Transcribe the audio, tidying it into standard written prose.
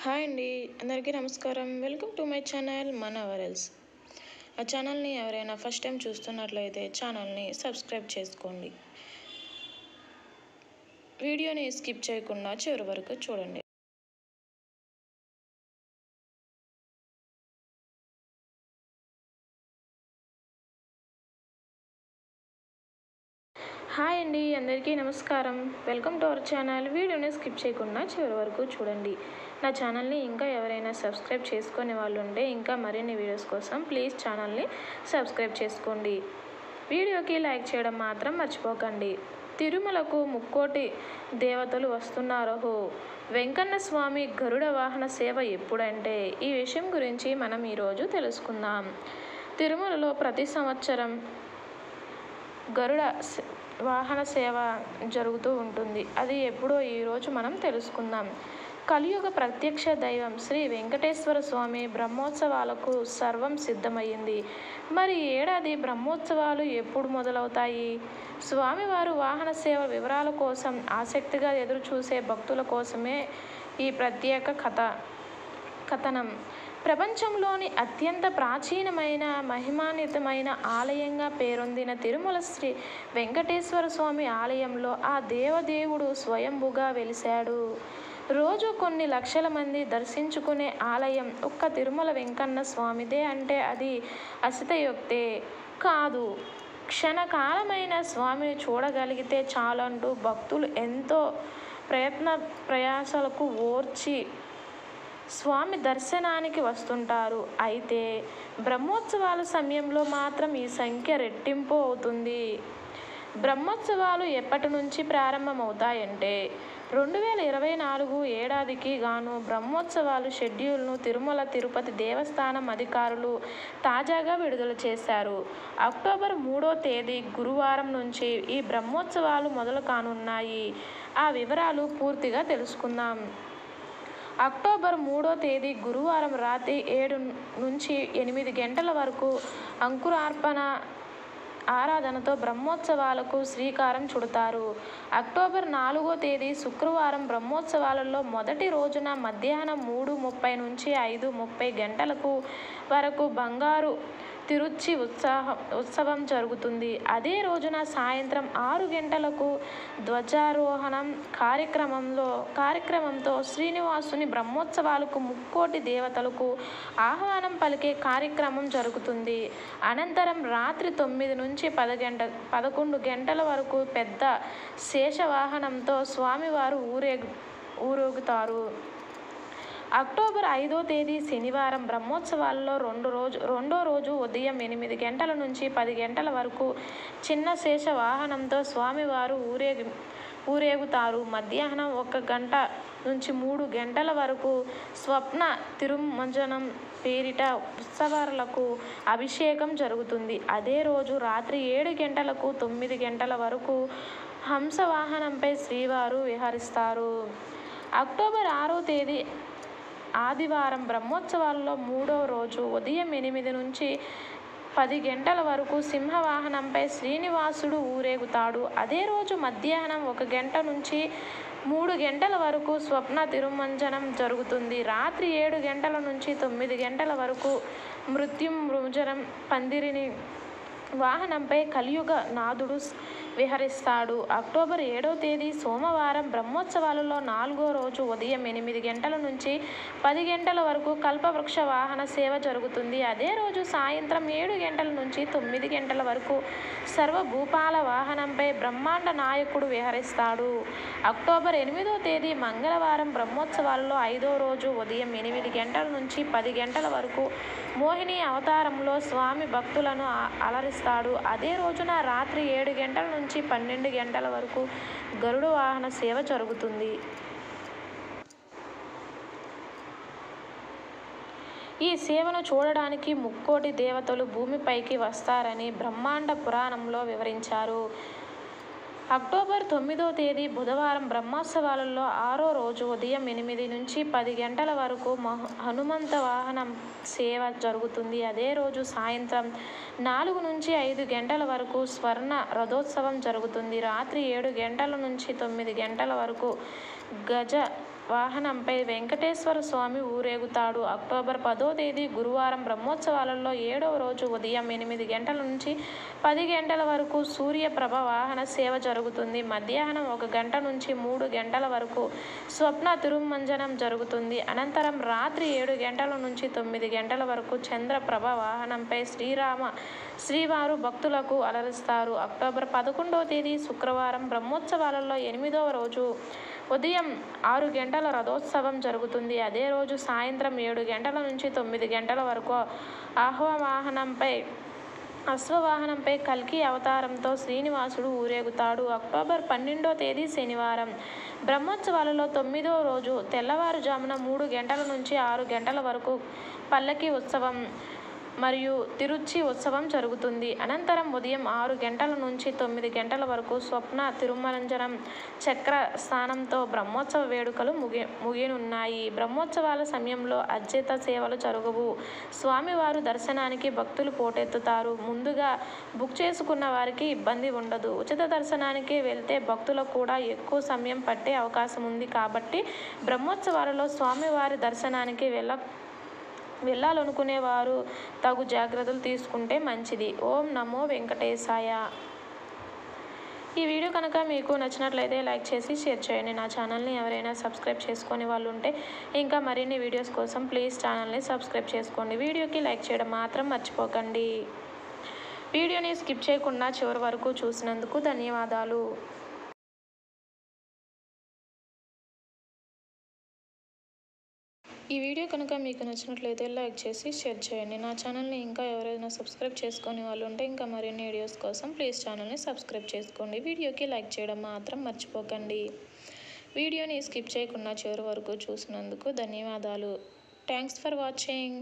Hi అండి, అందరికీ నమస్కారం. వెల్కమ్ టు మై ఛానల్ మన వరల్స్. ఆ ఛానల్ని ఎవరైనా ఫస్ట్ టైం చూస్తున్నట్లయితే ఛానల్ని సబ్స్క్రైబ్ చేసుకోండి. వీడియోని స్కిప్ చేయకుండా చివరి వరకు చూడండి. హాయ్ అండి, అందరికీ నమస్కారం. Welcome to our channel. వీడియోని స్కిప్ చేయకుండా చివరి వరకు చూడండి. నా ఛానల్ని ఇంకా ఎవరైనా సబ్స్క్రైబ్ చేసుకునే వాళ్ళు ఉంటే ఇంకా మరిన్ని వీడియోస్ కోసం ప్లీజ్ ఛానల్ని సబ్స్క్రైబ్ చేసుకోండి. వీడియోకి లైక్ చేయడం మాత్రం మర్చిపోకండి. తిరుమలకు ముక్కోటి దేవతలు వస్తున్నారో. వెంకన్న స్వామి గరుడ వాహన సేవ ఎప్పుడంటే ఈ విషయం గురించి మనం ఈరోజు తెలుసుకుందాం. తిరుమలలో ప్రతి సంవత్సరం గరుడ వాహన సేవ జరుగుతూ ఉంటుంది. అది ఎప్పుడో ఈరోజు మనం తెలుసుకుందాం. కలియుగ ప్రత్యక్ష దైవం శ్రీ వెంకటేశ్వర స్వామి బ్రహ్మోత్సవాలకు సర్వం సిద్ధమయ్యింది. మరి ఏడాది బ్రహ్మోత్సవాలు ఎప్పుడు మొదలవుతాయి? స్వామివారు వాహన సేవ వివరాల కోసం ఆసక్తిగా ఎదురుచూసే భక్తుల కోసమే ఈ ప్రత్యేక కథనం. ప్రపంచంలోని అత్యంత ప్రాచీనమైన మహిమాన్వితమైన ఆలయంగా పేరొందిన తిరుమల శ్రీ వెంకటేశ్వర స్వామి ఆలయంలో ఆ దేవదేవుడు స్వయంభుగా వెలిశాడు. రోజు కొన్ని లక్షల మంది దర్శించుకునే ఆలయం ఒక్క తిరుమల వెంకన్న స్వామిదే అంటే అది అతిశయోక్తే కాదు. క్షణకాలమైన స్వామిని చూడగలిగితే చాలంటూ భక్తులు ఎంతో ప్రయాసాలకు ఓర్చి స్వామి దర్శనానికి వస్తుంటారు. అయితే బ్రహ్మోత్సవాల సమయంలో మాత్రం ఈ సంఖ్య రెట్టింపు అవుతుంది. బ్రహ్మోత్సవాలు ఎప్పటి నుంచి ప్రారంభమవుతాయంటే 2024 ఏడాదికి గాను బ్రహ్మోత్సవాలు షెడ్యూల్ను తిరుమల తిరుపతి దేవస్థానం అధికారులు తాజాగా విడుదల చేశారు. అక్టోబర్ 3వ తేదీ గురువారం నుంచి ఈ బ్రహ్మోత్సవాలు మొదలు కానున్నాయి. ఆ వివరాలు పూర్తిగా తెలుసుకుందాం. అక్టోబర్ 3వ తేదీ గురువారం రాత్రి 7 నుంచి 8 గంటల వరకు అంకురార్పణ ఆరాధనతో బ్రహ్మోత్సవాలకు శ్రీకారం చుడతారు. అక్టోబర్ 4వ తేదీ శుక్రవారం బ్రహ్మోత్సవాలలో మొదటి రోజున మధ్యాహ్నం 3:30 నుంచి 5:30 గంటలకు వరకు బంగారు తిరుచి ఉత్సవం జరుగుతుంది. అదే రోజున సాయంత్రం 6 గంటలకు ధ్వజారోహణం కార్యక్రమంతో శ్రీనివాసుని బ్రహ్మోత్సవాలకు ముక్కోటి దేవతలకు ఆహ్వానం పలికే కార్యక్రమం జరుగుతుంది. అనంతరం రాత్రి 9 నుంచి 11 గంటల వరకు పెద్ద శేషవాహనంతో స్వామివారు ఊరేగుతారు. అక్టోబర్ 5వ తేదీ శనివారం బ్రహ్మోత్సవాల్లో రెండో రోజు ఉదయం 8 గంటల నుంచి 10 గంటల వరకు చిన్న శేష వాహనంతో స్వామివారు ఊరేగుతారు. మధ్యాహ్నం 1 గంట నుంచి 3 గంటల వరకు స్వప్న తిరుమంజనం పేరిట ఉత్సవాలకు అభిషేకం జరుగుతుంది. అదే రోజు రాత్రి 7 గంటలకు 9 గంటల వరకు హంసవాహనంపై శ్రీవారు విహరిస్తారు. అక్టోబర్ 6వ తేదీ ఆదివారం బ్రహ్మోత్సవాల్లో 3వ రోజు ఉదయం 8 నుంచి 10 గంటల వరకు సింహవాహనంపై శ్రీనివాసుడు ఊరేగుతాడు. అదే రోజు మధ్యాహ్నం 1 గంట నుంచి 3 గంటల వరకు స్వప్న తిరుమంజనం జరుగుతుంది. రాత్రి 7 గంటల నుంచి 9 గంటల వరకు మృత్యుంజనం పందిరిని వాహనంపై కలియుగ నాథుడు విహరిస్తాడు. అక్టోబర్ 7వ తేదీ సోమవారం బ్రహ్మోత్సవాలలో 4వ రోజు ఉదయం 8 గంటల నుంచి 10 గంటల వరకు కల్పవృక్ష వాహన సేవ జరుగుతుంది. అదే రోజు సాయంత్రం 7 గంటల నుంచి 9 గంటల వరకు సర్వభూపాల వాహనంపై బ్రహ్మాండ నాయకుడు విహరిస్తాడు. అక్టోబర్ 8వ తేదీ మంగళవారం బ్రహ్మోత్సవాలలో 5వ రోజు ఉదయం 8 గంటల నుంచి 10 గంటల వరకు మోహిని అవతారంలో స్వామి భక్తులను అలరిస్తాడు. అదే రోజున రాత్రి 7 గంటల నుంచి 12 గంటల వరకు గరుడ వాహన సేవ జరుగుతుంది. ఈ సేవను చూడడానికి ముక్కోటి దేవతలు భూమిపైకి వస్తారని బ్రహ్మాండ పురాణంలో వివరించారు. అక్టోబర్ 9వ తేదీ బుధవారం బ్రహ్మోత్సవాలలో 6వ రోజు ఉదయం 8 నుంచి 10 గంటల వరకు హనుమంత వాహనం సేవ జరుగుతుంది. అదే రోజు సాయంత్రం 4 నుంచి 5 గంటల వరకు స్వర్ణ రథోత్సవం జరుగుతుంది. రాత్రి 7 గంటల నుంచి 9 గంటల వరకు గజ వాహనంపై వెంకటేశ్వర స్వామి ఊరేగుతాడు. అక్టోబర్ 10వ తేదీ గురువారం బ్రహ్మోత్సవాలలో 7వ రోజు ఉదయం 8 గంటల నుంచి 10 గంటల వరకు సూర్యప్రభ వాహన సేవ జరుగుతుంది. మధ్యాహ్నం 1 గంట నుంచి 3 గంటల వరకు స్వప్న తిరుమంజనం జరుగుతుంది. అనంతరం రాత్రి 7 గంటల నుంచి 9 గంటల వరకు చంద్రప్రభ వాహనంపై శ్రీవారు భక్తులకు అలరిస్తారు. అక్టోబర్ 11వ తేదీ శుక్రవారం బ్రహ్మోత్సవాలలో 8వ రోజు ఉదయం 6 గంటల రథోత్సవం జరుగుతుంది. అదే రోజు సాయంత్రం 7 గంటల నుంచి 9 గంటల వరకు అశ్వవాహనంపై కల్కి అవతారంతో శ్రీనివాసుడు ఊరేగుతాడు. అక్టోబర్ 12వ తేదీ శనివారం బ్రహ్మోత్సవాలలో 9వ రోజు తెల్లవారుజామున 3 గంటల నుంచి 6 గంటల వరకు పల్లకి ఉత్సవం మరియు తిరుచి ఉత్సవం జరుగుతుంది. అనంతరం ఉదయం 6 గంటల నుంచి 9 గంటల వరకు స్వప్న తిరుమంజనం చక్ర స్నానంతో బ్రహ్మోత్సవ వేడుకలు ముగియనున్నాయి. బ్రహ్మోత్సవాల సమయంలో అర్జిత సేవలు జరగవు. స్వామివారు దర్శనానికి భక్తులు పోటెత్తుతారు. ముందుగా బుక్ చేసుకున్న వారికి ఇబ్బంది ఉండదు. ఉచిత దర్శనానికి వెళ్తే భక్తులకు కూడా ఎక్కువ సమయం పట్టే అవకాశం ఉంది. కాబట్టి బ్రహ్మోత్సవాలలో స్వామివారి దర్శనానికి వెళ్ళాలనుకునే వారు తగు జాగ్రత్తలు తీసుకుంటే మంచిది. ఓం నమో వెంకటేశాయ. ఈ వీడియో కనుక మీకు నచ్చినట్లయితే లైక్ చేసి షేర్ చేయండి. నా ఛానల్ని ఎవరైనా సబ్స్క్రైబ్ చేసుకొని వాళ్ళు ఉంటే ఇంకా మరిన్ని వీడియోస్ కోసం ప్లీజ్ ఛానల్ని సబ్స్క్రైబ్ చేసుకోండి. వీడియోకి లైక్ చేయడం మాత్రం మర్చిపోకండి. వీడియోని స్కిప్ చేయకుండా చివరి వరకు చూసినందుకు ధన్యవాదాలు. ఈ వీడియో కనుక మీకు నచ్చినట్లయితే లైక్ చేసి షేర్ చేయండి. నా ఛానల్ని ఇంకా ఎవరైనా సబ్స్క్రైబ్ చేసుకొని వాళ్ళు ఉంటే ఇంకా మరిన్ని వీడియోస్ కోసం ప్లీజ్ ఛానల్ని సబ్స్క్రైబ్ చేసుకోండి. వీడియోకి లైక్ చేయడం మాత్రం మర్చిపోకండి. వీడియోని స్కిప్ చేయకుండా చివరి వరకు చూసినందుకు ధన్యవాదాలు. Thanks for watching.